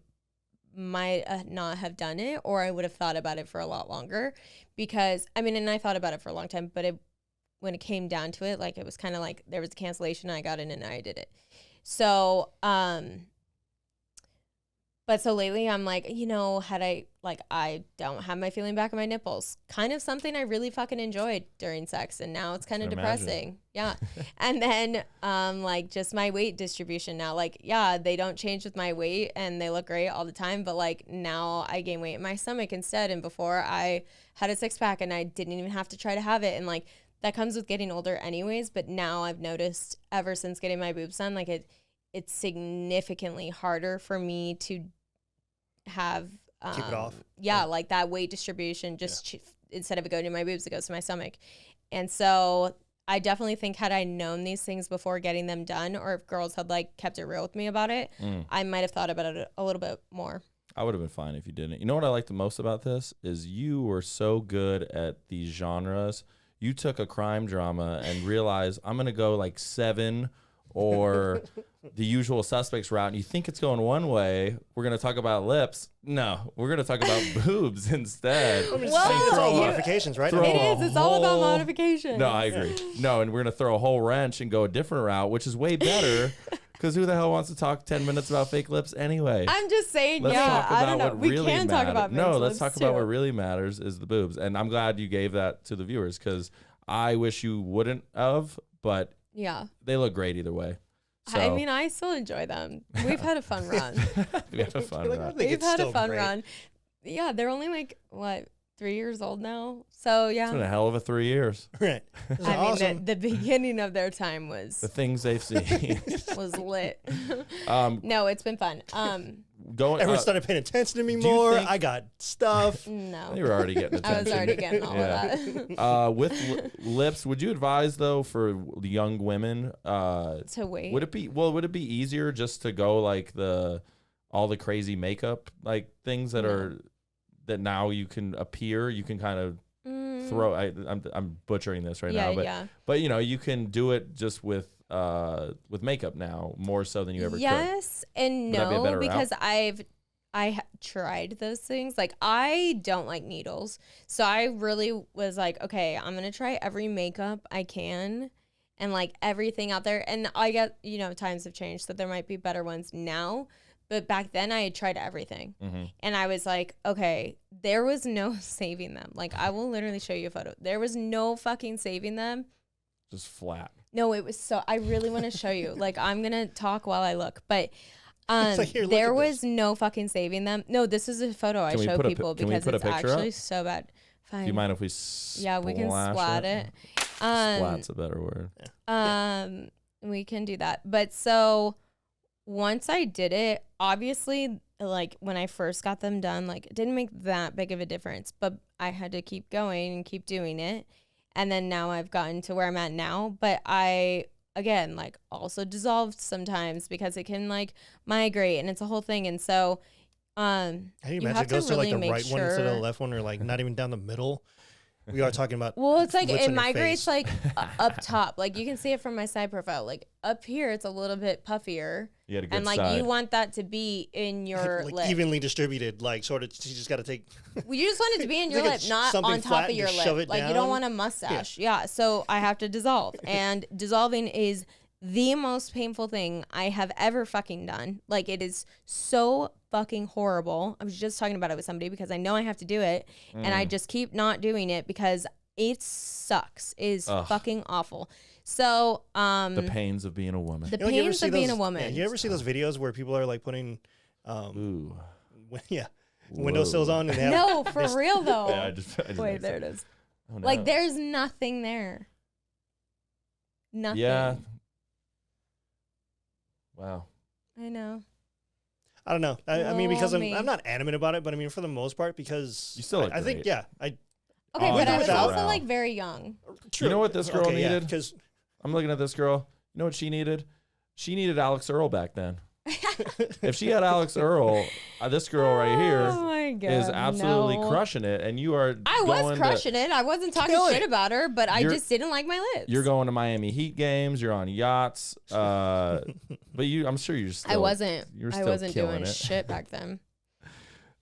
might not have done it, or I would have thought about it for a lot longer, because I mean, and I thought about it for a long time, but when it came down to it, like it was kind of like there was a cancellation, I got in and I did it. So, but so lately I'm like, I don't have my feeling back in my nipples. Kind of something I really fucking enjoyed during sex, and now it's kind of Can depressing. Yeah. And then like just my weight distribution now. Like, yeah, they don't change with my weight and they look great all the time, but like now I gain weight in my stomach instead. And before I had a 6-pack and I didn't even have to try to have it. And like that comes with getting older anyways, but now I've noticed ever since getting my boobs done, like it's significantly harder for me to have Keep it off. Yeah, like that weight distribution just instead of it going to my boobs, it goes to my stomach. And so I definitely think had I known these things before getting them done, or if girls had like kept it real with me about it, I might have thought about it a little bit more. I would have been fine if you didn't. You know what I like the most about this is you were so good at these genres. You took a crime drama and realized I'm going to go like 7 or The Usual Suspects route, and you think it's going one way. We're going to talk about lips. No, we're going to talk about boobs instead. I'm just Well, saying it's all you- modifications, right? throw It a is. It's all about whole- modification. No, I agree. No, and we're going to throw a whole wrench and go a different route, which is way better because who the hell wants to talk 10 minutes about fake lips anyway? I'm just saying, Let's yeah, talk about I don't know. what We really can matters. talk about No, men's let's lips, talk about too. what really matters is the boobs. And I'm glad you gave that to the viewers because I wish you wouldn't have, but Yeah. they look great either way. So I mean, I still enjoy them. We've had a fun run. we had a fun Like, I run. think We've it's had a still fun great. run. Yeah, they're only like, what, 3 years old now. So yeah. It's been a hell of a 3 years. Right. This is I mean, awesome. the beginning of their time was The things they've seen. was lit. Um, No, it's been fun. Going. Everyone started paying attention to me do you more. think- I got stuff. No, They were already getting I attention. was already getting all of that. With lips, would you advise though for the young women To wait. Would it be easier just to go like all the crazy makeup like things that are that now you can appear, you can kind of throw. I'm butchering this right now, but you know you can do it just with makeup now more so than you ever could. Yes and Would that be a no, better because route? I tried those things. Like, I don't like needles. So I really was like, okay, I'm going to try every makeup I can and like everything out there. And I get, times have changed, so there might be better ones now. But back then I had tried everything. And I was like, okay, there was no saving them. Like, I will literally show you a photo. There was no fucking saving them. Just flat. No, it was so, I really want to show you. Like, I'm going to talk while I look. But like, here, look there at was no fucking saving them. No, this is a photo I show people because it's actually so bad. Fine. Do you mind if we Yeah, we can splat it. Splat's a better word. We can do that. But so once I did it, obviously, like when I first got them done, like it didn't make that big of a difference, but I had to keep going and keep doing it. And then now I've gotten to where I'm at now, but I, again, like also dissolved sometimes because it can like migrate and it's a whole thing. And so, How do you imagine it goes to like the right one instead of the left one, or like not even down the middle? We are talking about. Well, it's like lips it on your migrates face. like up top. Like you can see it from my side profile. Like up here, it's a little bit puffier. You had a good and like side. you want that to be in your like lip. evenly distributed, like sort of. You just got to take. Well, you just want it to be in your Like lip, it's not something on top flat of and your just shove lip. it Like you don't down. want a mustache. Yeah. So I have to dissolve, and dissolving is the most painful thing I have ever fucking done. Like it is so fucking horrible. I was just talking about it with somebody because I know I have to do it, and I just keep not doing it because it sucks. It is fucking awful. So The pains of being a woman. the You know, you ever pains see of being a those- woman. Yeah, you ever see those videos where people are like putting, Ooh. windowsills on and they have, No, for real though. Yeah, I just Wait, made there it sense. is. Oh, no. Like there's nothing there. Nothing. Yeah. Wow. I know. I don't know. I mean, because Roll me. I'm not adamant about it, but I mean, for the most part, because You still look I think, great. yeah, I Okay, Oh, but I no, was without- also like very young. true. You know what this girl needed? Because I'm looking at this girl. You know what she needed? She needed Alex Earl back then. If she had Alex Earl, this girl right here Oh my god. is absolutely no. crushing it, and you are. I was going crushing it. I wasn't talking Kill shit it. about her, but I You're- just didn't like my lips. You're going to Miami Heat games. You're on yachts. But I'm sure you're still. I wasn't. You're I still wasn't killing doing it. shit back then.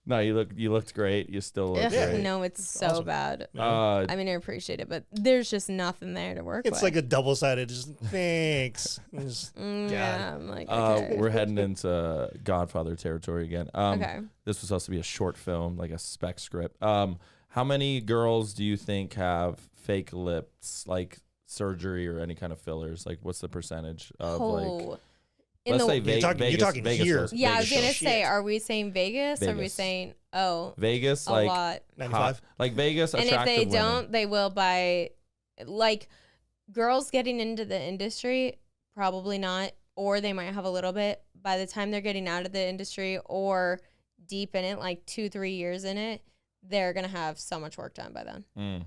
No, you looked great. You still look Ugh, great. no, it's so awesome. bad. Uh, I mean, I appreciate it, but there's just nothing there to work it's with. like a double-sided. Just thanks. Just, Yeah, I'm like, okay. We're heading into Godfather territory again. Okay. This was supposed to be a short film, like a spec script. How many girls do you think have fake lips, like surgery or any kind of fillers? Like, what's the percentage of like? Oh. In Let's the, say You're talking- Vegas. you're talking Vegas here. goes- yeah, I was Vegas gonna goes. say, are we saying Vegas? Or are we Vegas. saying Vegas, a like lot? 95. like Vegas. And if attractive they women. don't, they will buy. Like girls getting into the industry, probably not, or they might have a little bit. By the time they're getting out of the industry or deep in it, like 2-3 years in it, they're gonna have so much work done by then. Mm.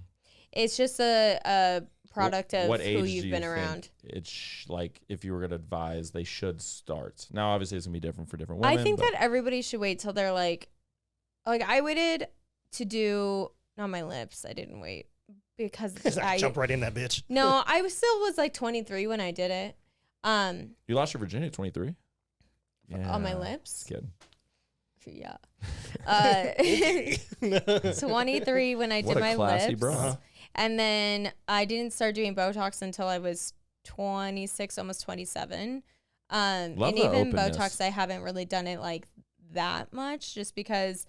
It's just a product of what who age you've do you been think around. It's like if you were going to advise, they should start. Now, obviously, it's going to be different for different women. I think but that everybody should wait till they're like I waited to do not my lips. I didn't wait because I jump right in that bitch. No, I was like 23 when I did it. You lost your virginity at 23. On my lips. Just kidding. Yeah. 23 when I What did a my classy lips. bra. Uh-huh. And then I didn't start doing Botox until I was 26, almost 27. Love and the even openness. Botox, I haven't really done it like that much just because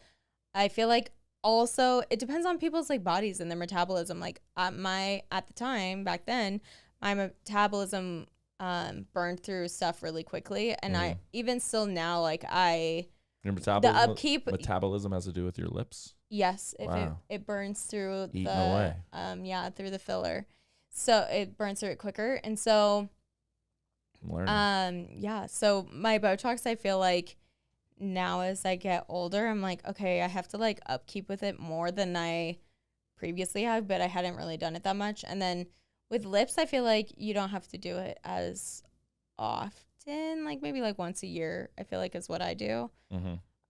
I feel like also it depends on people's like bodies and their metabolism. Like at the time back then, my metabolism burned through stuff really quickly. And I even still now, like You're Your metabolism, upkeep. metabolism has to do with your lips. Yes, if Wow. it burns through Eating the away. through the filler, so it burns through it quicker, and so I'm learning. so my Botox, I feel like now as I get older, I'm like, okay, I have to like upkeep with it more than I previously have, but I hadn't really done it that much. And then with lips, I feel like you don't have to do it as often, like maybe like once a year, I feel like is what I do.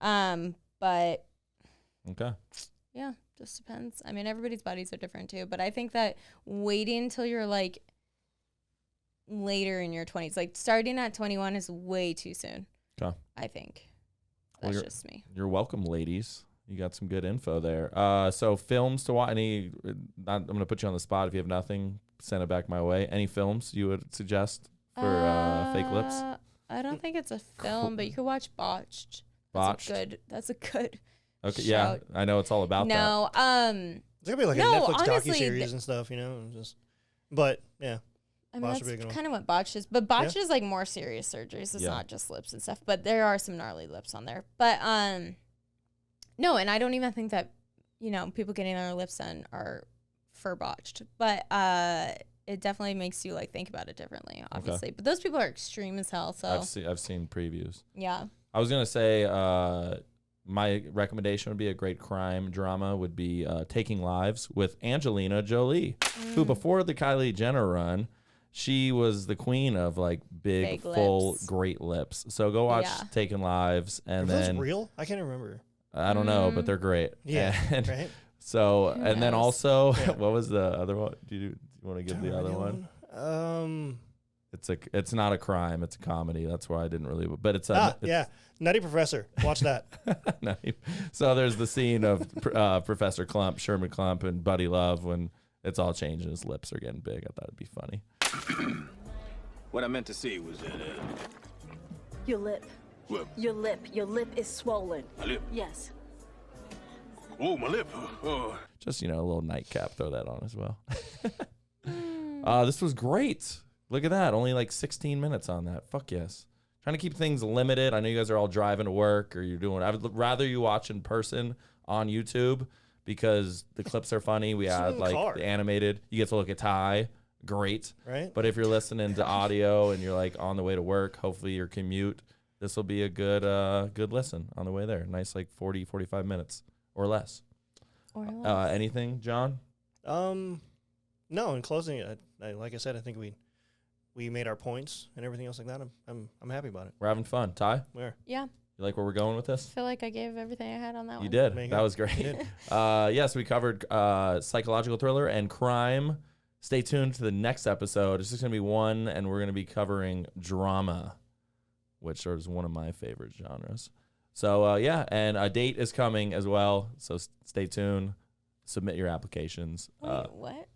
But Okay. yeah, just depends. I mean, everybody's bodies are different too, but I think that waiting until you're like later in your 20s, like starting at 21 is way too soon. Okay. I think. Well, That's just me. You're welcome, ladies. You got some good info there. So films to watch. I'm going to put you on the spot. If you have nothing, send it back my way. Any films you would suggest for fake lips? I don't think it's a film, but you could watch Botched. Botched? That's a good. Okay, shout. yeah, I know it's all about that. No, It's gonna be like a no, Netflix honestly, docuseries and stuff, you know. But yeah, I mean, Botched would be a good that's one. kind of what Botched is. But Botched is like more serious surgeries. It's Yeah. not just lips and stuff. But there are some gnarly lips on there. But no, and I don't even think that, you know, people getting their lips done are for Botched. But it definitely makes you like think about it differently, obviously. But those people are extreme as hell. So I've seen previews. yeah. I was gonna say my recommendation would be a great crime drama would be Taking Lives with Angelina Jolie, who before the Kylie Jenner run, she was the queen of like big full lips. great lips. So go watch Yeah. Taking Lives, and Are those then real? I can't remember. I don't know, but they're great. Yeah, And right. So Who and then knows? also, Yeah. what was the other one? Do you want to give the other one? It's not a crime. It's a comedy. That's why I didn't really. But it's yeah, Nutty Professor. Watch that. No, so there's the scene of Professor Clump, Sherman Clump, and Buddy Love when it's all changing. His lips are getting big. I thought it'd be funny. What I meant to say was that Your lip. What? Your lip. Your lip is swollen. My lip. Yes. Oh, my lip. Oh. Just, a little nightcap. Throw that on as well. This was great. Look at that. Only like 16 minutes on that. Fuck yes. Trying to keep things limited. I know you guys are all driving to work or you're doing. I would rather you watch in person on YouTube because the clips are funny. We had like the animated. You get to look at Ty. Great. Right. But if you're listening to audio and you're like on the way to work, hopefully your commute, this will be a good listen on the way there. Nice like 40, 45 minutes or less. Anything, John? No, in closing, like I said, I think we made our points and everything else like that. I'm happy about it. We're having fun. Ty? Where? Yeah. You like where we're going with this? I feel like I gave everything I had on that one. You did. That was great. Yes, we covered psychological thriller and crime. Stay tuned to the next episode. It's just going to be one, and we're going to be covering drama, which is one of my favorite genres. So, and a date is coming as well. So stay tuned. Submit your applications. Wait, what?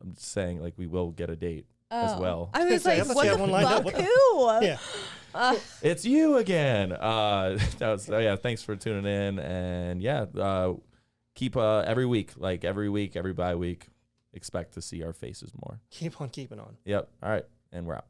I'm just saying, like, we will get a date as well. I was like, what the fuck? Who? Yeah. It's you again. Thanks for tuning in. And keep every week, every bye week, expect to see our faces more. Keep on keeping on. Yep. All right. And we're out.